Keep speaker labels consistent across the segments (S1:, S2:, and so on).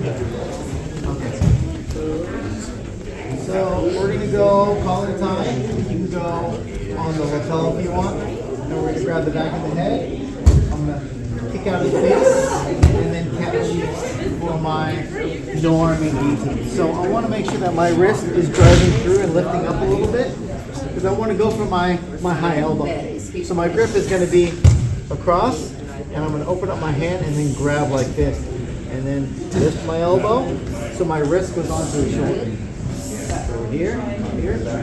S1: Okay. So we're gonna go collar tie. You can go on the lapel if you want. And we're gonna grab the back of the head. I'm gonna kick out his face and then catch for my no arm and guillotine. So I want to make sure that my wrist is driving through and lifting up a little bit because I want to go for my high elbow. So my grip is going to be across, and I'm going to open up my hand and then grab like this, and then lift my elbow so my wrist goes onto his shoulder. So here,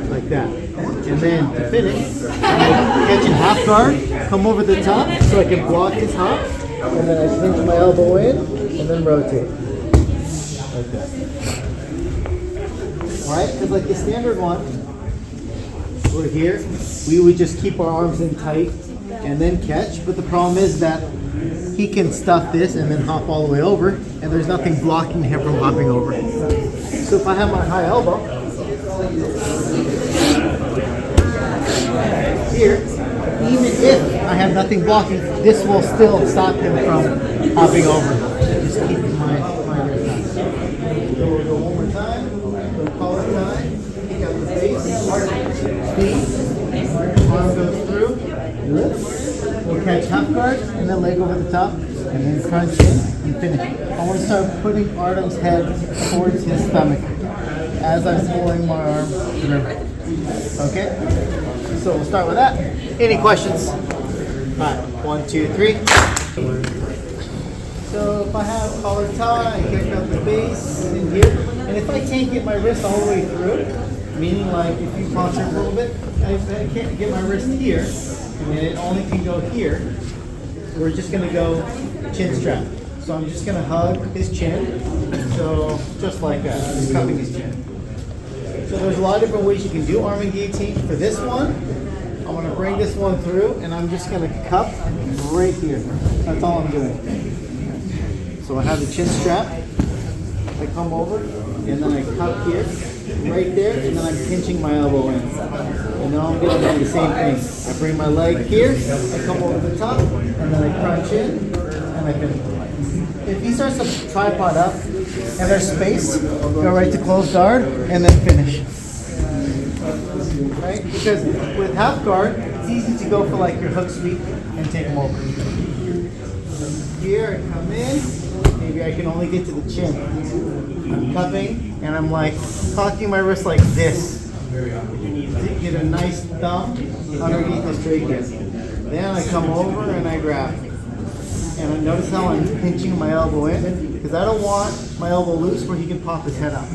S1: like that. And then to finish, I'm catching half guard, come over the top so I can block his hop, and then I pinch my elbow in, and then rotate. Like that. Alright, because like the standard one, we're here, we would just keep our arms in tight and then catch, but the problem is that he can stuff this and then hop all the way over, and there's nothing blocking him from hopping over. So if I have my high elbow here, even if I have nothing blocking, this will still stop him from hopping over. Just keep my wrist tight. So we'll go one more time. We'll collar tie, kick out the face, feet, arm goes through, lift. We'll catch half guard and then leg over the top, and then crunch in and finish. I want to start putting Artem's head towards his stomach as I'm pulling my arm through. Okay? So we'll start with that. Any questions? Alright, 1, 2, 3. So if I have collar tie, I kick out the base in here. And if I can't get my wrist all the way through, meaning like if you posture a little bit, if I can't get my wrist here, and it only can go here, we're just going to go chin strap. So I'm just going to hug his chin. So just like that, just cupping his chin. So there's a lot of different ways you can do arm and guillotine. For this one, I'm going to bring this one through, and I'm just going to cup right here. That's all I'm doing. So I have the chin strap. I come over, and then I cup here, right there, and then I'm pinching my elbow in. And then I'm going to do the same thing. I bring my leg here, I come over the top, and then I crunch in, and I finish. If he starts to tripod up, and there's space, go right to close guard, and then finish. Right? Because with half guard, it's easy to go for like your hook sweep and take them over. Here, I come in, maybe I can only get to the chin. I'm cupping, and I'm like cocking my wrist like this. To get a nice thumb underneath his trachea. Then I come over and I grab. And I notice how I'm pinching my elbow in, because I don't want my elbow loose where he can pop his head out.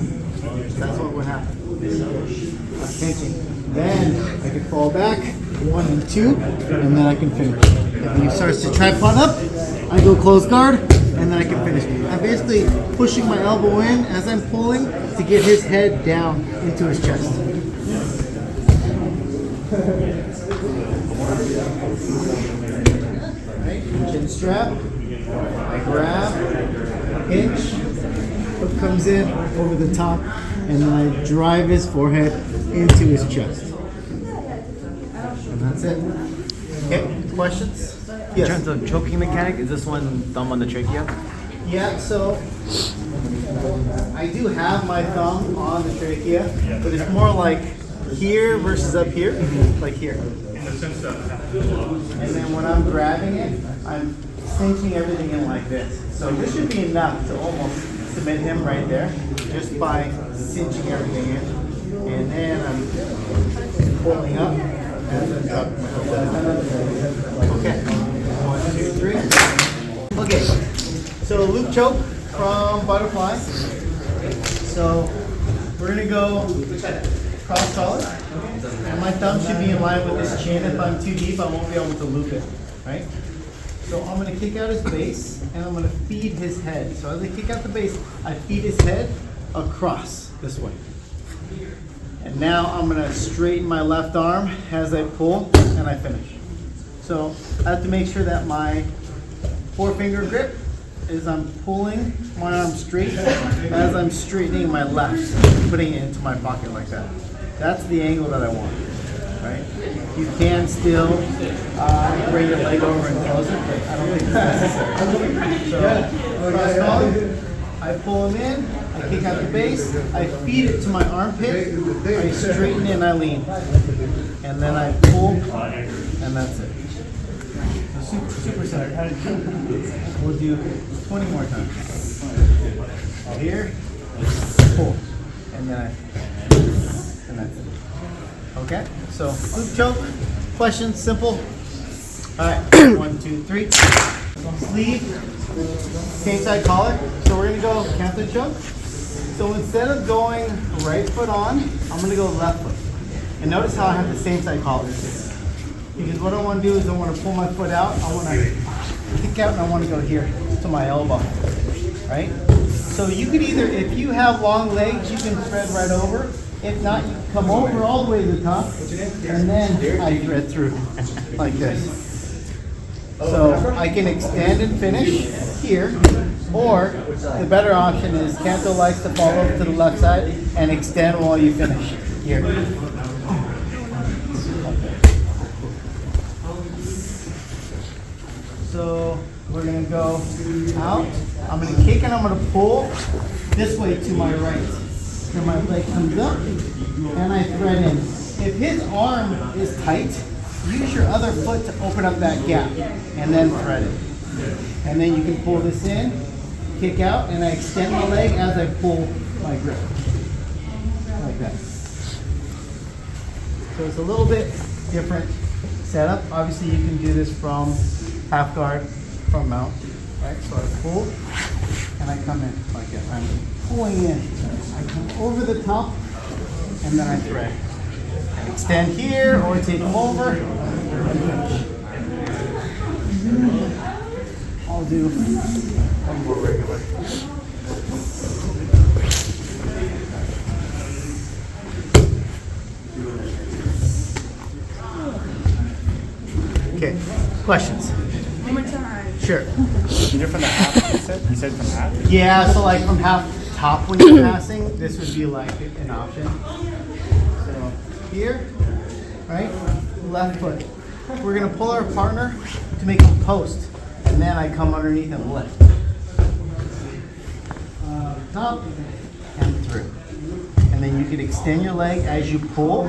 S1: That's what would happen. I'm pinching. Then I can fall back, 1 and 2, and then I can finish. And when he starts to tripod up, I go close guard, and then I can finish. I'm basically pushing my elbow in as I'm pulling to get his head down into his chest. Chin strap, I grab, pinch, hook comes in over the top, and then I drive his forehead into his chest. And that's it. Okay, questions? Yes.
S2: In terms of choking mechanic, is this one thumb on the trachea?
S1: Yeah, so I do have my thumb on the trachea, but it's more like here versus up here, like here. And then when I'm grabbing it, I'm cinching everything in like this. So this should be enough to almost submit him right there, just by cinching everything in. And then I'm pulling up and then drop my elbow. Okay, 1, 2, 3. Okay, so loop choke from butterfly. So we're gonna go cross collar, and my thumb should be in line with his chin. If I'm too deep, I won't be able to loop it, right? So I'm going to kick out his base, and I'm going to feed his head. So as I kick out the base, I feed his head across this way. And now I'm going to straighten my left arm as I pull, and I finish. So I have to make sure that my forefinger grip is I'm pulling my arm straight as I'm straightening my left, putting it into my pocket like that. That's the angle that I want, right? You can still bring your leg over and close it, but I don't think it's necessary. So, cross collar, I pull him in, I kick out the base, I feed it to my armpit, I straighten and I lean. And then I pull, and that's it. So super center. We'll do 20 more times. Here, pull, and then and that's it. Okay, so glute choke, question, simple. All right, 1, 2, 3. Sleeve, same side collar. So we're gonna go Canto Choke. So instead of going right foot on, I'm gonna go left foot. And notice how I have the same side collar. Because what I wanna do is I wanna pull my foot out, I wanna kick out, and I wanna go here to my elbow, right? So you could either, if you have long legs, you can thread right over. If not, you can come over all the way to the top, and then I thread through like this. So I can extend and finish here, or the better option is Canto likes to fall over to the left side and extend while you finish here. So we're gonna go out. I'm gonna kick and I'm gonna pull this way to my right. So my leg comes up and I thread in. If his arm is tight, use your other foot to open up that gap and then thread it. And then you can pull this in, kick out, and I extend my leg as I pull my grip. Like that. So it's a little bit different setup. Obviously you can do this from half guard, from mount. Right? So I pull and I come in like that. I'm pulling in. I come over the top and then I thread. Extend here or take them over. I'll do one more regular. Okay, questions?
S3: One more time.
S1: Sure.
S4: You're from the half, you said? You said from half?
S1: Yeah, so like from half top when you're passing, this would be like an option. So here, right, left foot. We're gonna pull our partner to make him post, and then I come underneath and lift. Top and through. And then you can extend your leg as you pull,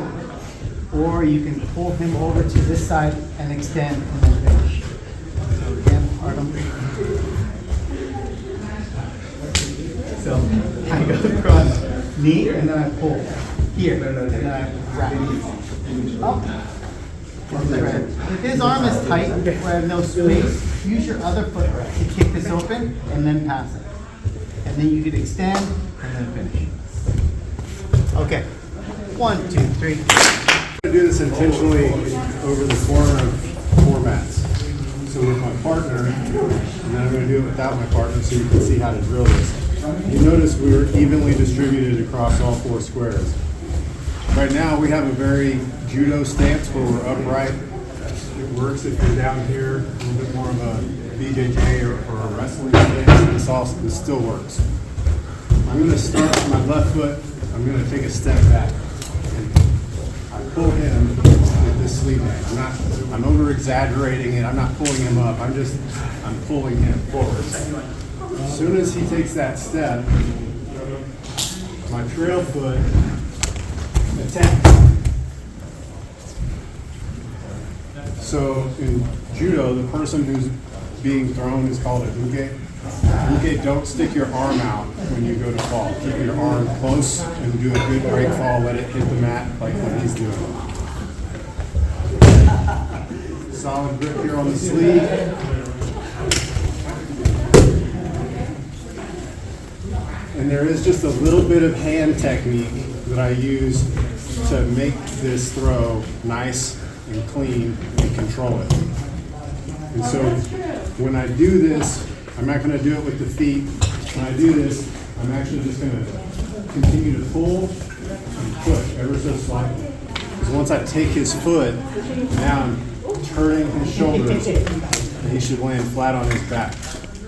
S1: or you can pull him over to this side and extend and then finish. So again, Artem. So I go across knee and then I pull here and then I wrap up. If his arm is tight where I have no space, use your other foot to kick this open and then pass it. And then you can extend and then finish. Okay. 1, 2, 3.
S5: I'm going to do this intentionally over the corner of 4 mats. So with my partner, and then I'm going to do it without my partner so you can see how to drill this. You notice we were evenly distributed across all 4 squares. Right now we have a very judo stance where we're upright. It works if you're down here, a little bit more of a BJJ or a wrestling stance. This still works. I'm going to start with my left foot. I'm going to take a step back. I pull him with this sleeve leg. I'm over exaggerating it. I'm not pulling him up. I'm pulling him forward. As soon as he takes that step, my trail foot attacks. So in judo, the person who's being thrown is called a uke. Uke, don't stick your arm out when you go to fall. Keep your arm close and do a good break fall. Let it hit the mat like what he's doing. Solid grip here on the sleeve. And there is just a little bit of hand technique that I use to make this throw nice and clean and control it. And so when I do this, I'm not going to do it with the feet. When I do this, I'm actually just going to continue to pull and push ever so slightly. Because once I take his foot, now I'm turning his shoulders and he should land flat on his back.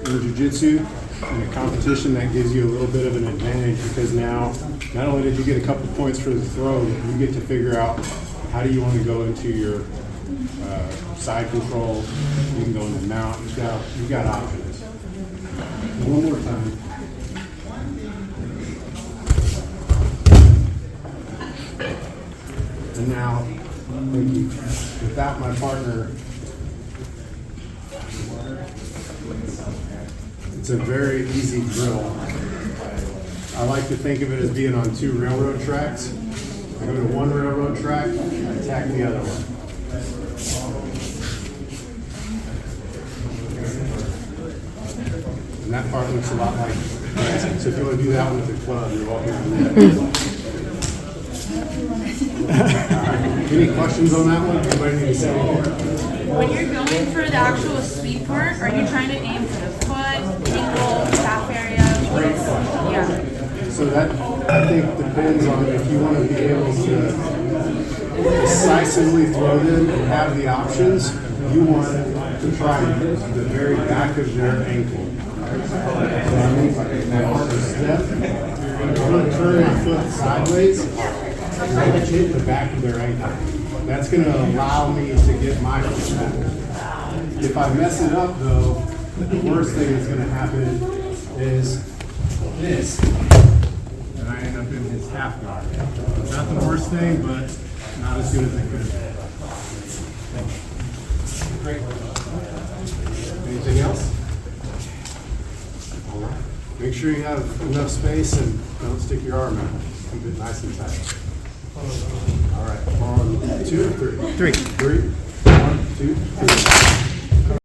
S5: In Jiu-Jitsu, in a competition, that gives you a little bit of an advantage because now not only did you get a couple points for the throw, but you get to figure out how do you want to go into your side control. You can go into mount. You've got options. One more time. And now, thank you. Without my partner, it's a very easy drill. I like to think of it as being on 2 railroad tracks. I go to one railroad track, I attack the other one. And that part looks a lot like that. So if you want to do that one with the club, you're welcome to do that. Any questions on that one? Anybody need to say anything?
S3: When you're going for the actual sweep part, are you trying to aim for the foot, ankle, calf area?
S5: Great question.
S3: Yeah.
S5: So that, I think, depends on if you want to be able to decisively throw them and have the options, you want to try the very back of their ankle. So I mean, my partner step, I'm going to turn my foot sideways and hit the back of their ankle. That's going to allow me to get my foot back. If I mess it up, though, the worst thing that's going to happen is this. And I end up in his half guard. It's not the worst thing, but not as good as it could have been. Great. Anything else? All right. Make sure you have enough space and don't stick your arm out. Keep it nice and tight. All right. On 2 or 3?
S2: 3.
S5: 3. 1, 2, 3.